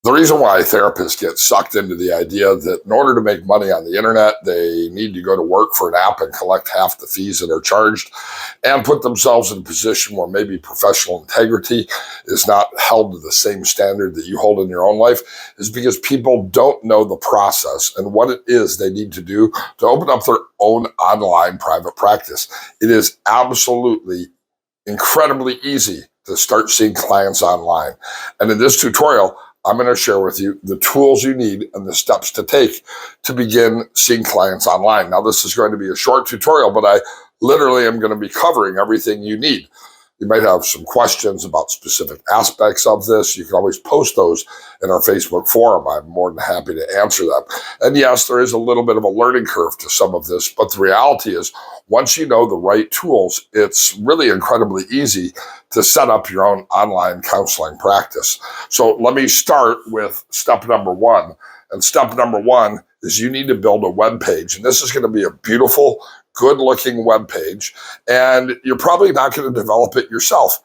The reason why therapists get sucked into the idea that in order to make money on the internet, they need to go to work for an app and collect half the fees that are charged and put themselves in a position where maybe professional integrity is not held to the same standard that you hold in your own life is because people don't know the process and what it is they need to do to open up their own online private practice. It is absolutely incredibly easy to start seeing clients online. And in this tutorial, I'm going to share with you the tools you need and the steps to take to begin seeing clients online. Now, this is going to be a short tutorial, but I literally am going to be covering everything you need. You might have some questions about specific aspects of this. You can always post those in our Facebook forum. I'm more than happy to answer them. And yes, there is a little bit of a learning curve to some of this, but the reality is once you know the right tools, it's really incredibly easy to set up your own online counseling practice. So let me start with step number one. And step number one is you need to build a web page. And this is going to be a beautiful, good-looking web page, and you're probably not going to develop it yourself.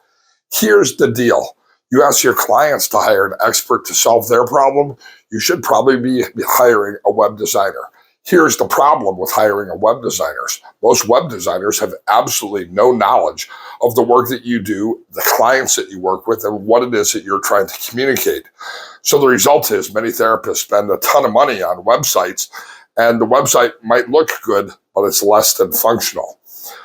Here's the deal. You ask your clients to hire an expert to solve their problem, you should probably be hiring a web designer. Here's the problem with hiring a web designer. Most web designers have absolutely no knowledge of the work that you do, the clients that you work with, and what it is that you're trying to communicate. So the result is many therapists spend a ton of money on websites, and the website might look good, but it's less than functional.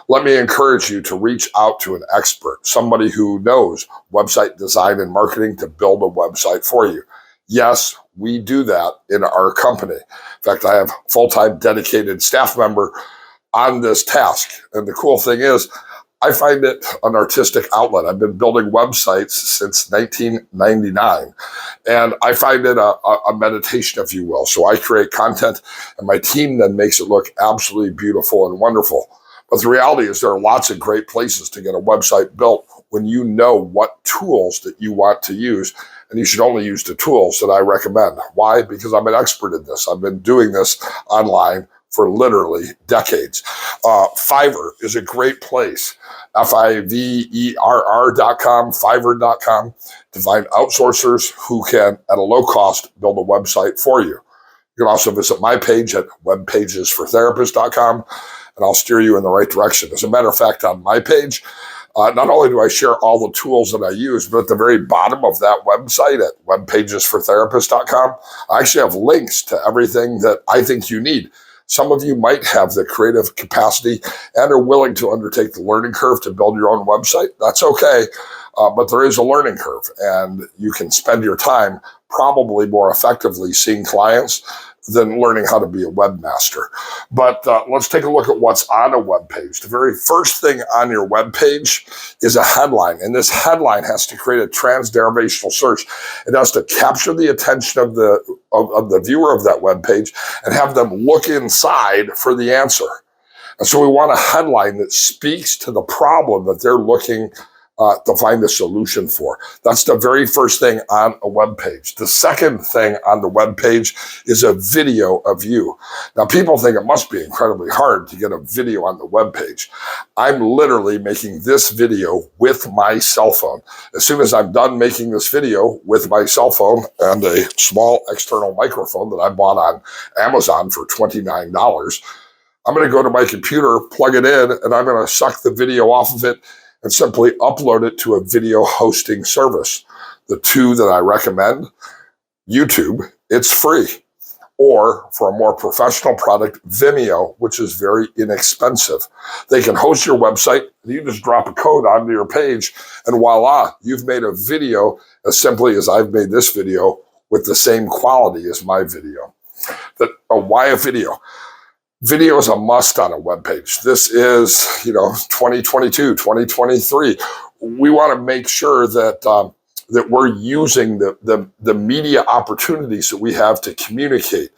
Let me encourage you to reach out to an expert, somebody who knows website design and marketing to build a website for you. Yes, we do that in our company. In fact, I have a full-time dedicated staff member on this task. And the cool thing is, I find it an artistic outlet. I've been building websites since 1999, and I find it a meditation, if you will. So I create content, and my team then makes it look absolutely beautiful and wonderful. But the reality is there are lots of great places to get a website built when you know what tools that you want to use, and you should only use the tools that I recommend. Why? Because I'm an expert in this. I've been doing this online for literally decades. Fiverr is a great place. Fiverr.com, Fiverr.com, to find outsourcers who can, at a low cost, build a website for you. You can also visit my page at webpagesfortherapists.com, and I'll steer you in the right direction. As a matter of fact, on my page, not only do I share all the tools that I use, but at the very bottom of that website at webpagesfortherapists.com, I actually have links to everything that I think you need. Some of you might have the creative capacity and are willing to undertake the learning curve to build your own website. That's okay, but there is a learning curve, and you can spend your time probably more effectively seeing clients than learning how to be a webmaster. But let's take a look at what's on a web page. The very first thing on your web page is a headline, and this headline has to create a transderivational search. It has to capture the attention of the viewer of that web page and have them look inside for the answer. And so we want a headline that speaks to the problem that they're looking to find a solution for. That's the very first thing on a web page. The second thing on the web page is a video of you. Now, people think it must be incredibly hard to get a video on the web page. I'm literally making this video with my cell phone. As soon as I'm done making this video with my cell phone and a small external microphone that I bought on Amazon for $29, I'm going to go to my computer, plug it in, and I'm going to suck the video off of it and simply upload it to a video hosting service. The two that I recommend, YouTube, it's free. Or for a more professional product, Vimeo, which is very inexpensive. They can host your website, and you just drop a code onto your page, and voila, you've made a video as simply as I've made this video with the same quality as my video. Why a video? Video is a must on a web page. This is, 2022, 2023. We want to make sure that that we're using the media opportunities that we have to communicate.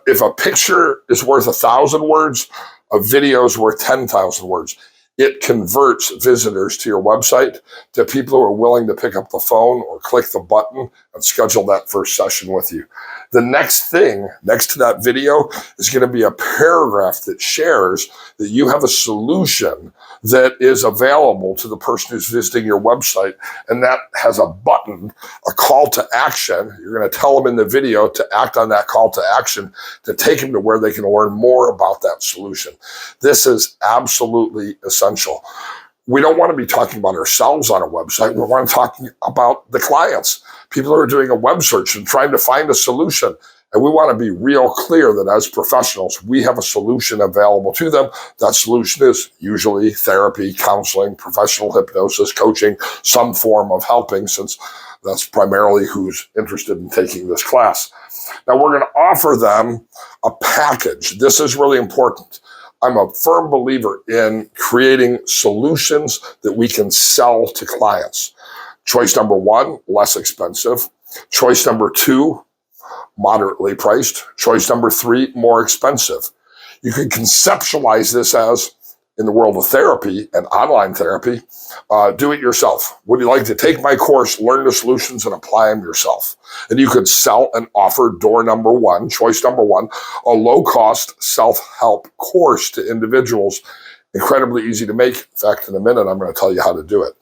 If a picture is worth 1,000 words, a video is worth 10,000 words. It converts visitors to your website to people who are willing to pick up the phone or click the button and schedule that first session with you. The next thing, next to that video, is going to be a paragraph that shares that you have a solution that is available to the person who's visiting your website, and that has a button, a call to action. You're going to tell them in the video to act on that call to action to take them to where they can learn more about that solution. This is absolutely essential. We don't want to be talking about ourselves on a website. We want to talk about the clients, people who are doing a web search and trying to find a solution. And we want to be real clear that as professionals, we have a solution available to them. That solution is usually therapy, counseling, professional hypnosis, coaching, some form of helping, since that's primarily who's interested in taking this class. Now, we're going to offer them a package. This is really important. I'm a firm believer in creating solutions that we can sell to clients. Choice number one, less expensive. Choice number two, moderately priced. Choice number three, more expensive. You can conceptualize this as, in the world of therapy and online therapy, do it yourself. Would you like to take my course, learn the solutions, and apply them yourself? And you could sell and offer door number one, choice number one, a low-cost self-help course to individuals. Incredibly easy to make. In fact, in a minute, I'm going to tell you how to do it.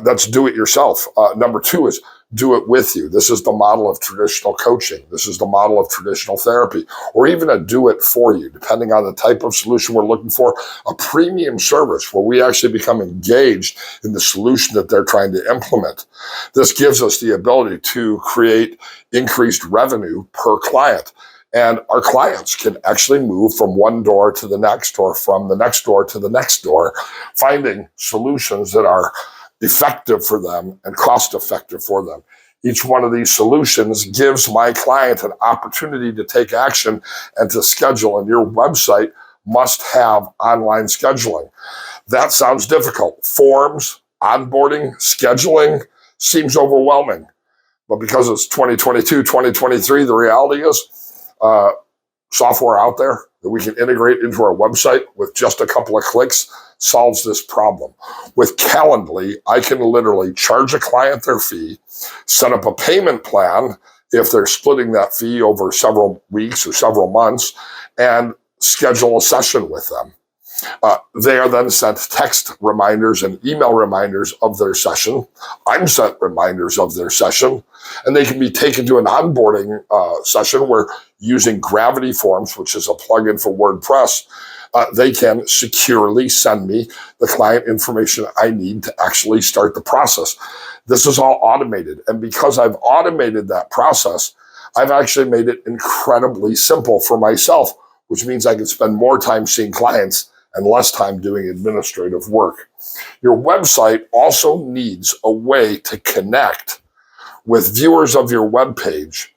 That's do it yourself. Number two is do it with you. This is the model of traditional coaching. This is the model of traditional therapy, or even a do it for you, depending on the type of solution we're looking for, a premium service where we actually become engaged in the solution that they're trying to implement. This gives us the ability to create increased revenue per client. And our clients can actually move from one door to the next, or from the next door to the next door, finding solutions that are effective for them and cost effective for them. Each one of these solutions gives my client an opportunity to take action and to schedule, and your website must have online scheduling. That sounds difficult. Forms, onboarding, scheduling seems overwhelming. But because it's 2022, 2023, the reality is software out there that we can integrate into our website with just a couple of clicks solves this problem. With Calendly, I can literally charge a client their fee, set up a payment plan if they're splitting that fee over several weeks or several months, and schedule a session with them. They are then sent text reminders and email reminders of their session. I'm sent reminders of their session, and they can be taken to an onboarding session where, using Gravity Forms, which is a plugin for WordPress, they can securely send me the client information I need to actually start the process. This is all automated. And because I've automated that process, I've actually made it incredibly simple for myself, which means I can spend more time seeing clients and less time doing administrative work. Your website also needs a way to connect with viewers of your webpage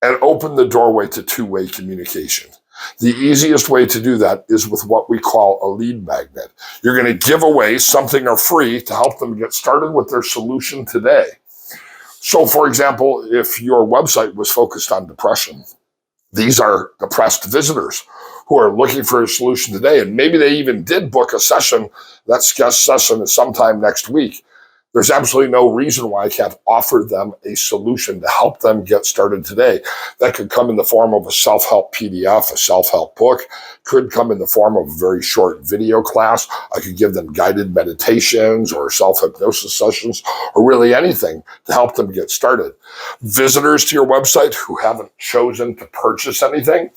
and open the doorway to two-way communication. The easiest way to do that is with what we call a lead magnet. You're going to give away something for free to help them get started with their solution today. So, for example, if your website was focused on depression, these are depressed visitors who are looking for a solution today, and maybe they even did book a session. That session is sometime next week. There's absolutely no reason why I can't offer them a solution to help them get started today. That could come in the form of a self-help PDF, a self-help book, could come in the form of a very short video class. I could give them guided meditations or self-hypnosis sessions, or really anything to help them get started. Visitors to your website who haven't chosen to purchase anything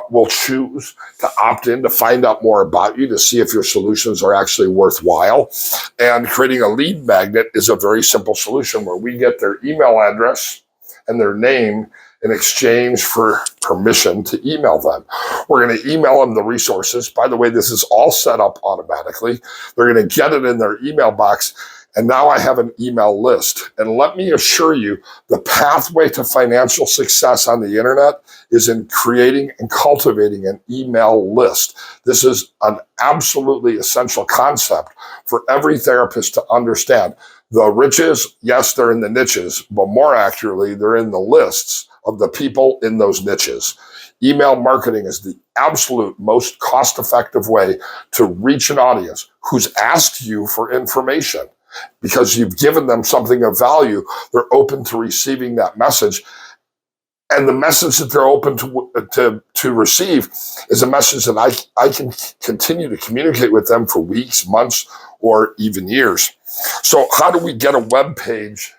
will choose to opt in to find out more about you, to see if your solutions are actually worthwhile. And creating a lead magnet is a very simple solution where we get their email address and their name in exchange for permission to email them. We're going to email them the resources. By the way, this is all set up automatically. They're going to get it in their email box. And now I have an email list. And let me assure you, the pathway to financial success on the internet is in creating and cultivating an email list. This is an absolutely essential concept for every therapist to understand. The riches, yes, they're in the niches, but more accurately, they're in the lists of the people in those niches. Email marketing is the absolute most cost-effective way to reach an audience who's asked you for information. because you've given them something of value. They're open to receiving that message. And the message that they're open to receive is a message that I can continue to communicate with them for weeks, months, or even years. So how do we get a web page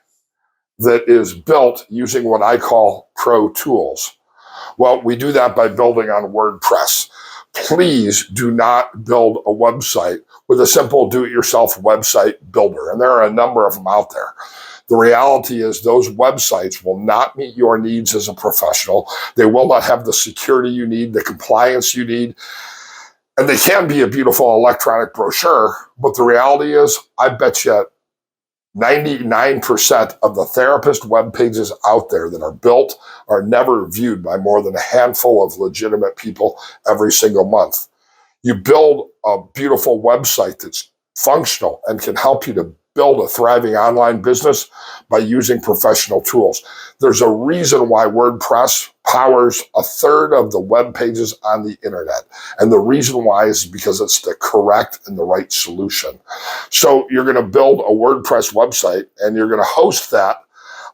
that is built using what I call pro tools? Well, we do that by building on WordPress. Please do not build a website with a simple do-it-yourself website builder. And there are a number of them out there. The reality is those websites will not meet your needs as a professional. They will not have the security you need, the compliance you need. And they can be a beautiful electronic brochure, but the reality is, I bet you 99% of the therapist web pages out there that are built are never viewed by more than a handful of legitimate people every single month. You build a beautiful website that's functional and can help you to build a thriving online business by using professional tools. There's a reason why WordPress powers a third of the web pages on the internet. And the reason why is because it's the correct and the right solution. So you're going to build a WordPress website and you're going to host that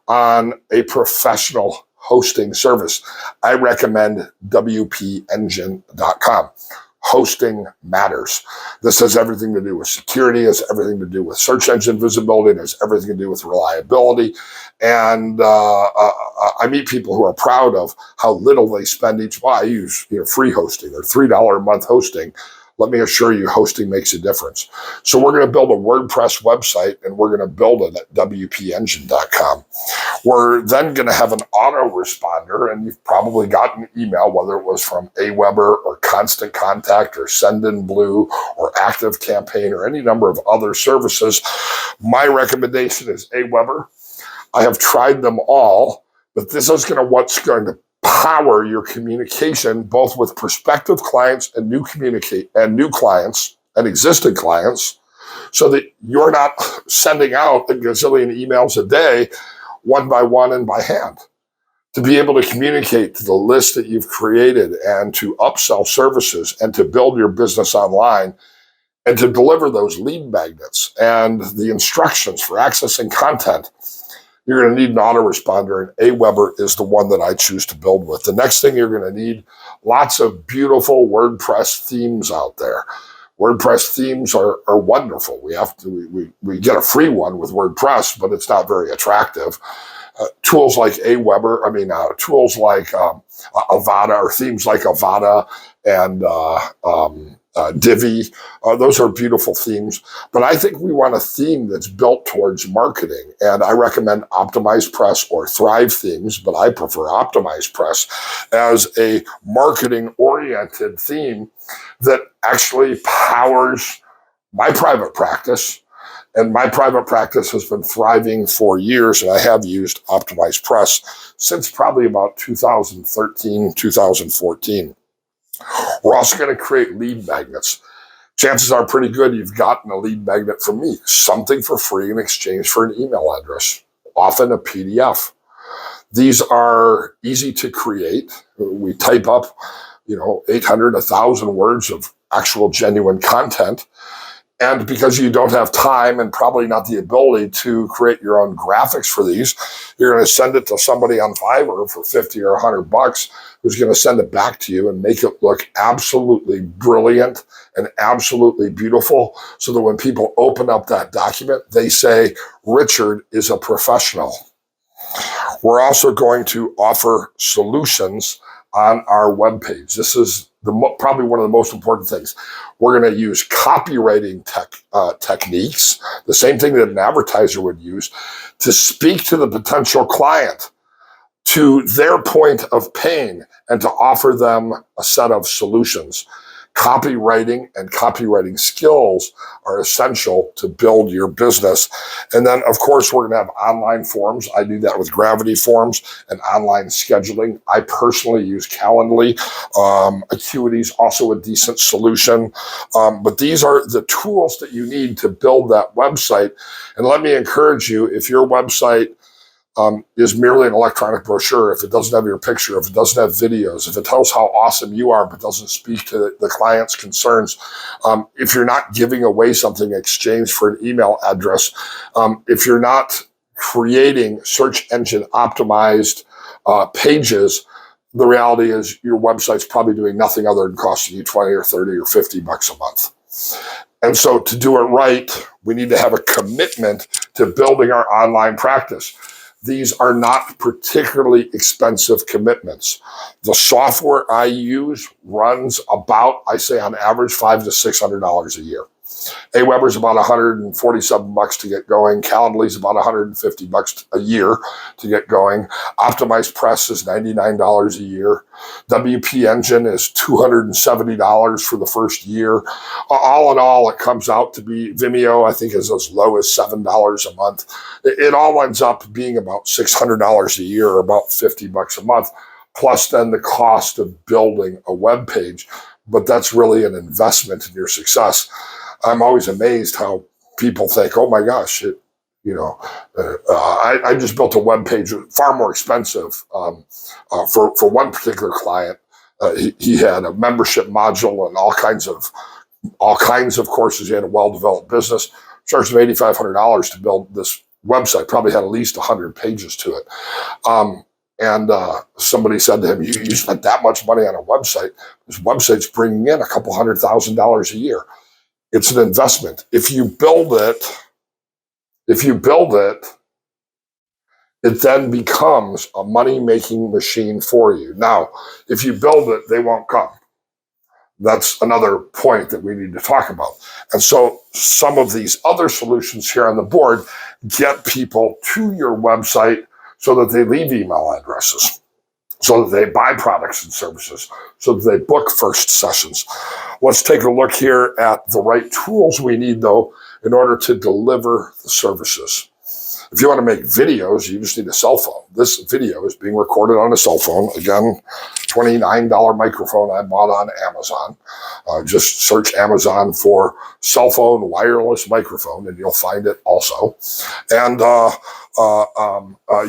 on a professional hosting service. I recommend WPEngine.com. Hosting matters. This has everything to do with security, has everything to do with search engine visibility, and has everything to do with reliability. And I meet people who are proud of how little they spend each month. I use free hosting or $3 a month hosting. Let me assure you, hosting makes a difference. So we're going to build a WordPress website, and we're going to build it at WPEngine.com. We're then going to have an autoresponder, and you've probably gotten an email, whether it was from Aweber or Constant Contact or Sendinblue or ActiveCampaign or any number of other services. My recommendation is Aweber. I have tried them all, but this is what's going to power your communication, both with prospective clients and new clients and existing clients, so that you're not sending out a gazillion emails a day, one by one and by hand. To be able to communicate to the list that you've created and to upsell services and to build your business online and to deliver those lead magnets and the instructions for accessing content, you're going to need an autoresponder, and Aweber is the one that I choose to build with. The next thing you're going to need, lots of beautiful WordPress themes out there. WordPress themes are wonderful. We get a free one with WordPress, but it's not very attractive. Tools like Aweber, tools like Avada, or themes like Avada and Divi, those are beautiful themes. But I think we want a theme that's built towards marketing. And I recommend OptimizePress or Thrive Themes, but I prefer OptimizePress as a marketing-oriented theme that actually powers my private practice. And my private practice has been thriving for years, and I have used OptimizePress since probably about 2013, 2014. We're also going to create lead magnets. Chances are pretty good you've gotten a lead magnet from me, something for free in exchange for an email address, often a PDF. These are easy to create. We type up, 800, 1,000 words of actual genuine content. And because you don't have time and probably not the ability to create your own graphics for these, you're going to send it to somebody on Fiverr for $50 or $100 who's going to send it back to you and make it look absolutely brilliant and absolutely beautiful, so that when people open up that document, they say, Richard is a professional. We're also going to offer solutions on our webpage. This is probably one of the most important things. We're going to use copywriting techniques, the same thing that an advertiser would use, to speak to the potential client, to their point of pain, and to offer them a set of solutions. Copywriting and copywriting skills are essential to build your business. And then, of course, we're going to have online forms. I do that with Gravity Forms and online scheduling. I personally use Calendly. Acuity is also a decent solution. But these are the tools that you need to build that website. And let me encourage you, if your website is merely an electronic brochure, if it doesn't have your picture, if it doesn't have videos, if it tells how awesome you are but doesn't speak to the client's concerns, if you're not giving away something in exchange for an email address, if you're not creating search engine optimized pages, the reality is your website's probably doing nothing other than costing you 20 or 30 or 50 bucks a month. And so to do it right, we need to have a commitment to building our online practice. These are not particularly expensive commitments. The software I use runs about, I say on average, $500 to $600 a year. Aweber's about 147 bucks to get going. Calendly's about 150 bucks a year to get going. Optimized Press is $99 a year. WP Engine is $270 for the first year. All in all, it comes out to be, Vimeo, I think, is as low as $7 a month. It all ends up being about $600 a year, or about 50 bucks a month, plus then the cost of building a web page. But that's really an investment in your success. I'm always amazed how people think, oh my gosh, I just built a web page, far more expensive for one particular client. He had a membership module and all kinds of courses. He had a well-developed business. Charged him $8,500 to build this website. Probably had at least 100 pages to it. And somebody said to him, you spent that much money on a website. This website's bringing in a couple $100,000 a year. It's an investment. If you build it, it then becomes a money-making machine for you. Now, if you build it, they won't come. That's another point that we need to talk about. And so some of these other solutions here on the board get people to your website so that they leave email addresses, so that they buy products and services, so that they book first sessions. Let's take a look here at the right tools we need, though, in order to deliver the services. If you want to make videos, you just need a cell phone. This video is being recorded on a cell phone. Again, $29 microphone I bought on Amazon. Just search Amazon for cell phone wireless microphone, and you'll find it also. And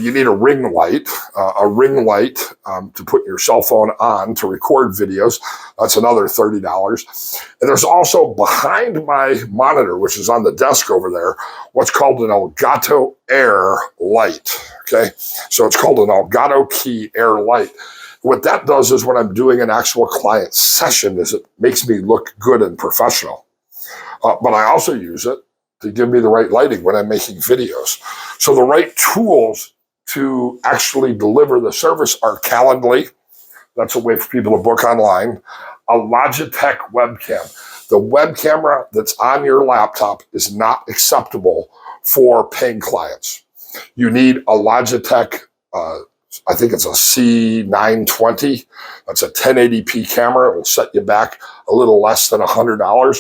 you need a ring light to put your cell phone on to record videos. That's another $30. And there's also, behind my monitor, which is on the desk over there, what's called an Elgato Air light. Okay, so it's called an Elgato Key Air light. What that does is, when I'm doing an actual client session, is it makes me look good and professional. But I also use it to give me the right lighting when I'm making videos. So the right tools to actually deliver the service are Calendly. That's a way for people to book online. A Logitech webcam. The web camera that's on your laptop is not acceptable for paying clients. You need a Logitech, I think it's a C920. That's a 1080p camera. It will set you back a little less than $100.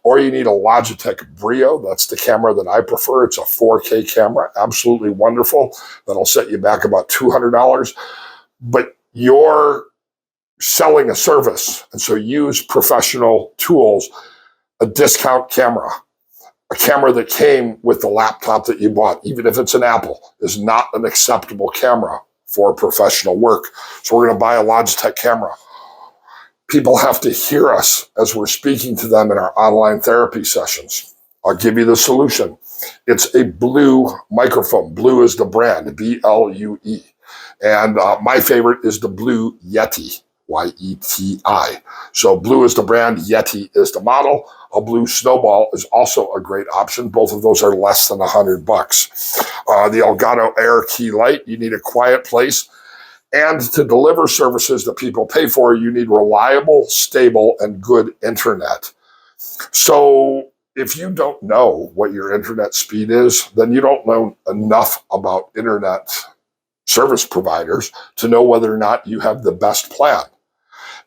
Or you need a Logitech Brio. That's the camera that I prefer. It's a 4K camera, absolutely wonderful. That'll set you back about $200. But you're selling a service, and so use professional tools. A discount camera, a camera that came with the laptop that you bought, even if it's an Apple, is not an acceptable camera for professional work. So we're going to buy a Logitech camera. People have to hear us as we're speaking to them in our online therapy sessions. I'll give you the solution. It's a Blue microphone. Blue is the brand, B-L-U-E. And my favorite is the Blue Yeti, Y-E-T-I. So Blue is the brand, Yeti is the model. A Blue Snowball is also a great option. Both of those are less than $100. The Elgato Air Key Light, you need a quiet place. And to deliver services that people pay for, you need reliable, stable, and good internet. So if you don't know what your internet speed is, then you don't know enough about internet service providers to know whether or not you have the best plan.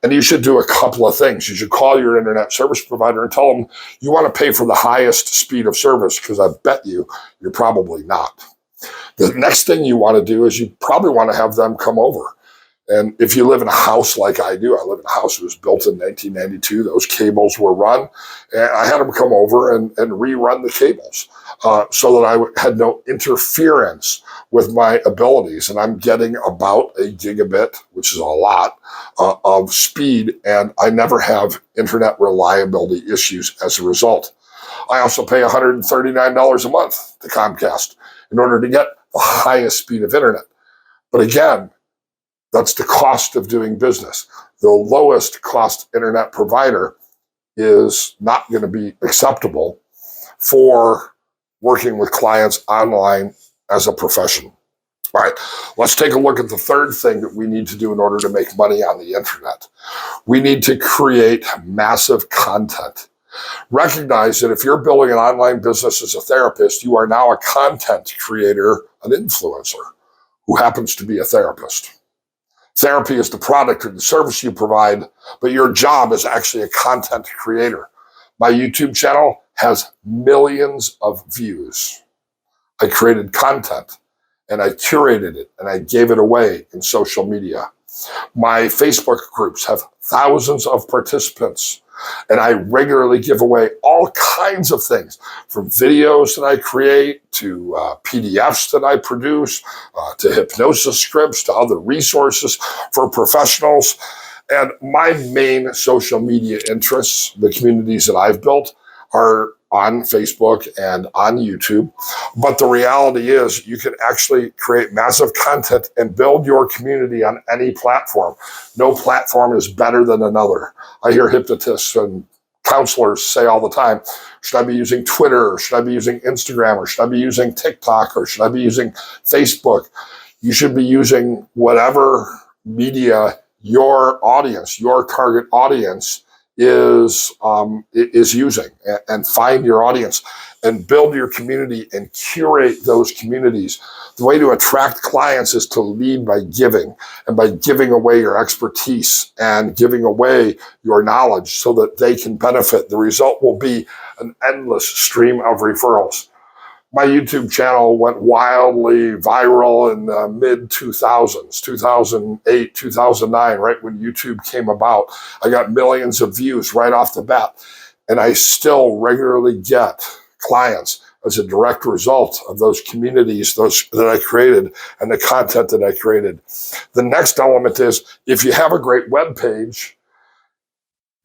And you should do a couple of things. You should call your internet service provider and tell them you want to pay for the highest speed of service, because I bet you're probably not. The next thing you want to do is you probably want to have them come over. And if you live in a house like I do, I live in a house that was built in 1992. Those cables were run, and I had them come over and rerun the cables so that I had no interference with my abilities. And I'm getting about a gigabit, which is a lot, of speed, and I never have internet reliability issues as a result. I also pay $139 a month to Comcast in order to get the highest speed of internet. But again, that's the cost of doing business. The lowest cost internet provider is not going to be acceptable for working with clients online as a profession. All right, let's take a look at the third thing that we need to do in order to make money on the internet. We need to create massive content. Recognize that if you're building an online business as a therapist, you are now a content creator, an influencer who happens to be a therapist. Therapy is the product or the service you provide, but your job is actually a content creator. My YouTube channel has millions of views. I created content and I curated it and I gave it away in social media. My Facebook groups have thousands of participants, and I regularly give away all kinds of things, from videos that I create to PDFs that I produce, to hypnosis scripts, to other resources for professionals. And my main social media interests, the communities that I've built, are on Facebook and on YouTube. But the reality is you can actually create massive content and build your community on any platform. No platform is better than another. I hear hypnotists and counselors say all the time, should I be using Twitter, or should I be using Instagram, or should I be using TikTok, or should I be using Facebook? You should be using whatever media your audience, your target audience is using, and find your audience and build your community and curate those communities. The way to attract clients is to lead by giving, and by giving away your expertise and giving away your knowledge so that they can benefit. The result will be an endless stream of referrals. My YouTube channel went wildly viral in the mid-2000s, 2008, 2009, right when YouTube came about. I got millions of views right off the bat, and I still regularly get clients as a direct result of those communities that I created and the content that I created. The next element is, if you have a great web page,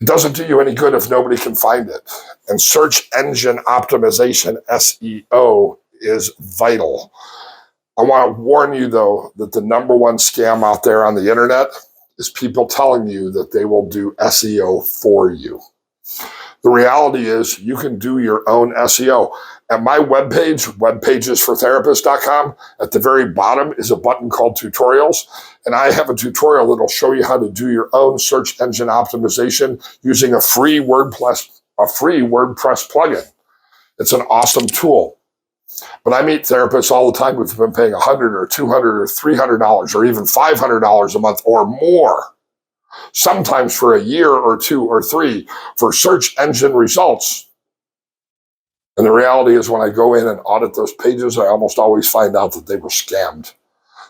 it doesn't do you any good if nobody can find it. And search engine optimization, SEO, is vital. I want to warn you, though, that the number one scam out there on the internet is people telling you that they will do SEO for you. The reality is you can do your own SEO. At my webpage, webpagesfortherapists.com, at the very bottom is a button called tutorials. And I have a tutorial that'll show you how to do your own search engine optimization using a free WordPress plugin. It's an awesome tool. But I meet therapists all the time who've been paying $100 or $200 or $300 or even $500 a month or more, sometimes for a year or two or three, for search engine results. And the reality is, when I go in and audit those pages, I almost always find out that they were scammed,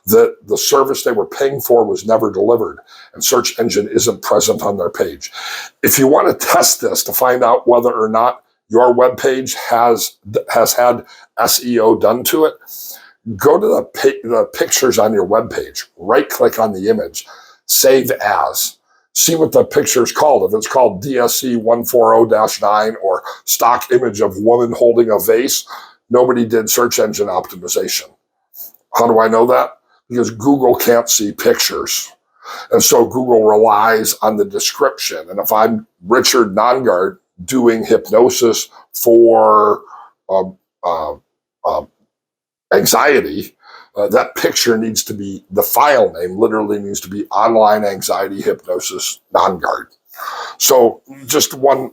that the service they were paying for was never delivered, and search engine isn't present on their page. If you want to test this to find out whether or not your web page has had SEO done to it, go to the pictures on your web page, right-click on the image, save as. See what the picture is called. If it's called DSC 140-9 or stock image of woman holding a vase, nobody did search engine optimization. How do I know that? Because Google can't see pictures. And so Google relies on the description. And if I'm Richard Nongard doing hypnosis for anxiety, that picture needs to be, the file name literally needs to be Online Anxiety Hypnosis Nongard. So just one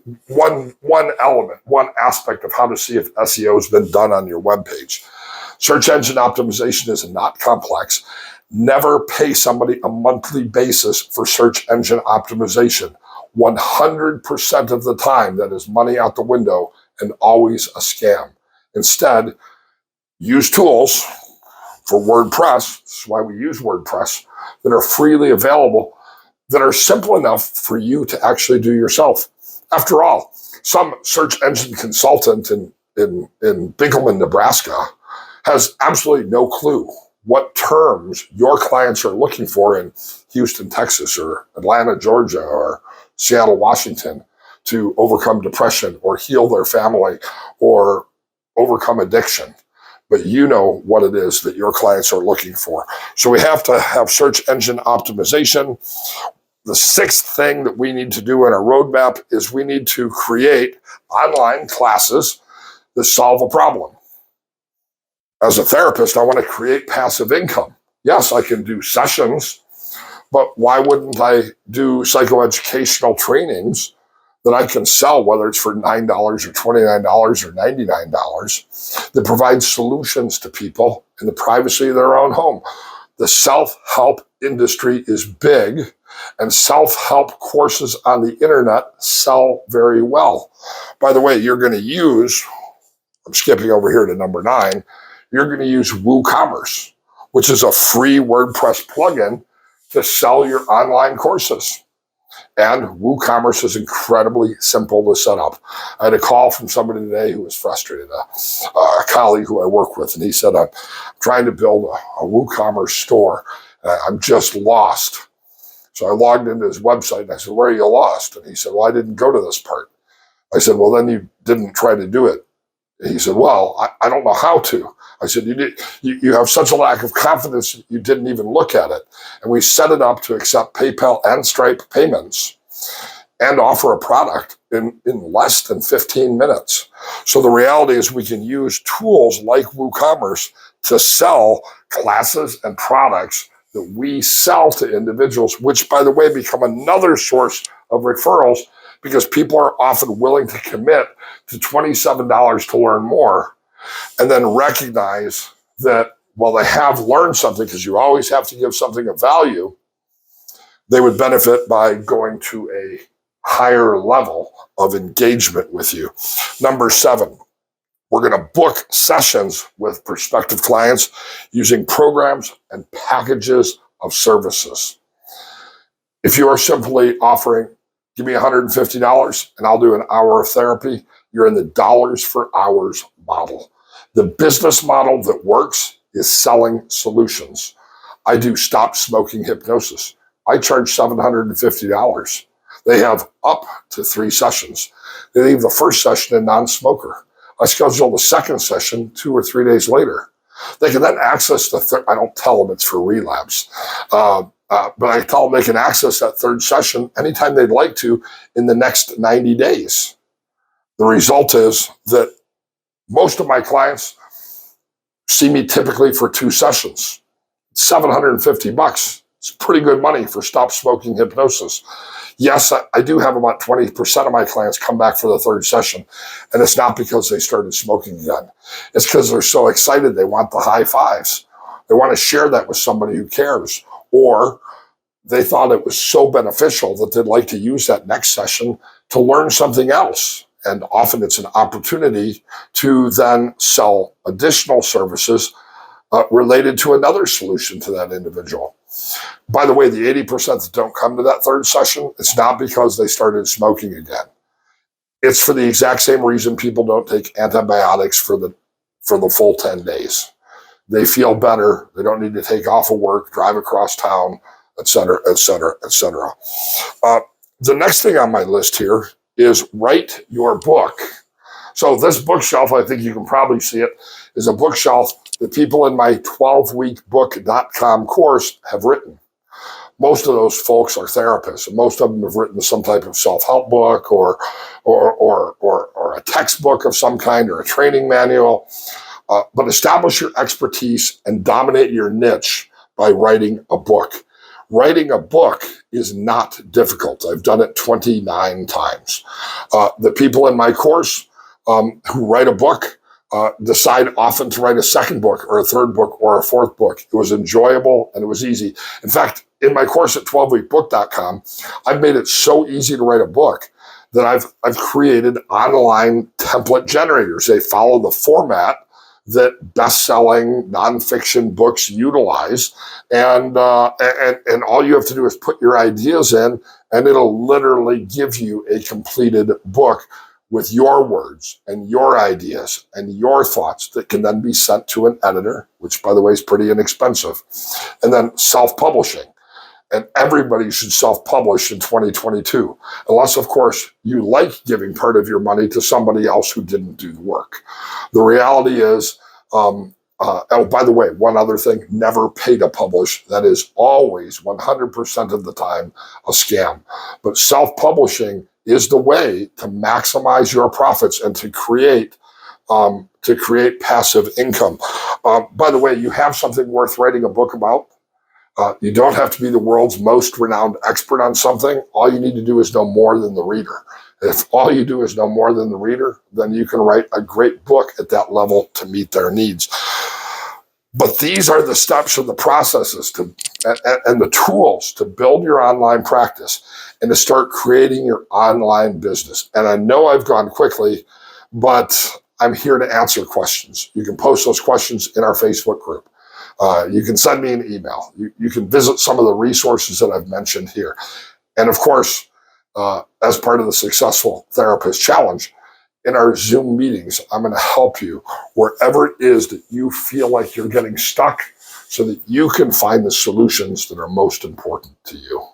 element, one aspect of how to see if SEO has been done on your webpage. Search engine optimization is not complex. Never pay somebody a monthly basis for search engine optimization. 100% of the time, that is money out the window and always a scam. Instead, use tools for WordPress, this is why we use WordPress, that are freely available, that are simple enough for you to actually do yourself. After all, some search engine consultant in Binkelman, Nebraska, has absolutely no clue what terms your clients are looking for in Houston, Texas, or Atlanta, Georgia, or Seattle, Washington, to overcome depression or heal their family or overcome addiction. But you know what it is that your clients are looking for. So we have to have search engine optimization. The sixth thing that we need to do in our roadmap is we need to create online classes that solve a problem. As a therapist, I want to create passive income. Yes, I can do sessions, but why wouldn't I do psychoeducational trainings that I can sell, whether it's for $9 or $29 or $99, that provide solutions to people in the privacy of their own home? The self-help industry is big, and self-help courses on the internet sell very well. By the way, you're going to use, I'm skipping over here to number 9, you're going to use WooCommerce, which is a free WordPress plugin to sell your online courses. And WooCommerce is incredibly simple to set up. I had a call from somebody today who was frustrated, a colleague who I work with, and he said, I'm trying to build a WooCommerce store. I'm just lost. So I logged into his website and I said, where are you lost? And he said, well, I didn't go to this part. I said, well, then you didn't try to do it. And he said, well, I don't know how to. I said, you have such a lack of confidence, you didn't even look at it. And we set it up to accept PayPal and Stripe payments and offer a product in less than 15 minutes. So the reality is we can use tools like WooCommerce to sell classes and products that we sell to individuals, which, by the way, become another source of referrals because people are often willing to commit to $27 to learn more and then recognize that while they have learned something, because you always have to give something of value, they would benefit by going to a higher level of engagement with you. Number 7, we're going to book sessions with prospective clients using programs and packages of services. If you are simply offering, give me $150 and I'll do an hour of therapy, you're in the dollars for hours model. The business model that works is selling solutions. I do stop smoking hypnosis. I charge $750. They have up to 3 sessions. They leave the first session a non-smoker. I schedule the second session 2 or 3 days later. They can then access the third. I don't tell them it's for relapse, but I tell them they can access that third session anytime they'd like to in the next 90 days. The result is that most of my clients see me typically for 2 sessions. $750. It's pretty good money for stop smoking hypnosis. Yes, I do have about 20% of my clients come back for the third session, and it's not because they started smoking again. It's because they're so excited they want the high fives. They want to share that with somebody who cares, or they thought it was so beneficial that they'd like to use that next session to learn something else. And often it's an opportunity to then sell additional services related to another solution to that individual. By the way, the 80% that don't come to that third session, it's not because they started smoking again. It's for the exact same reason people don't take antibiotics for the full 10 days. They feel better. They don't need to take off of work, drive across town, et cetera, et cetera, et cetera. The next thing on my list here is write your book. So this bookshelf, I think you can probably see it, is a bookshelf that people in my 12weekbook.com course have written. Most of those folks are therapists, and most of them have written some type of self-help book or a textbook of some kind or a training manual. But establish your expertise and dominate your niche by writing a book. Writing a book is not difficult. I've done it 29 times. The people in my course who write a book decide often to write a second book or a third book or a fourth book. It was enjoyable and it was easy. In fact, in my course at 12weekbook.com, I've made it so easy to write a book that I've created online template generators. They follow the format that best-selling nonfiction books utilize. And all you have to do is put your ideas in, and it'll literally give you a completed book with your words and your ideas and your thoughts that can then be sent to an editor, which, by the way, is pretty inexpensive. And then self-publishing. And everybody should self-publish in 2022, unless, of course, you like giving part of your money to somebody else who didn't do the work. The reality is, oh, by the way, one other thing, never pay to publish. That is always 100% of the time a scam. But self-publishing is the way to maximize your profits and to create passive income. By the way, you have something worth writing a book about. You don't have to be the world's most renowned expert on something. All you need to do is know more than the reader. If all you do is know more than the reader, then you can write a great book at that level to meet their needs. But these are the steps and the processes and the tools to build your online practice and to start creating your online business. And I know I've gone quickly, but I'm here to answer questions. You can post those questions in our Facebook group. You can send me an email. You can visit some of the resources that I've mentioned here. And of course, as part of the Successful Therapist Challenge, in our Zoom meetings, I'm going to help you wherever it is that you feel like you're getting stuck so that you can find the solutions that are most important to you.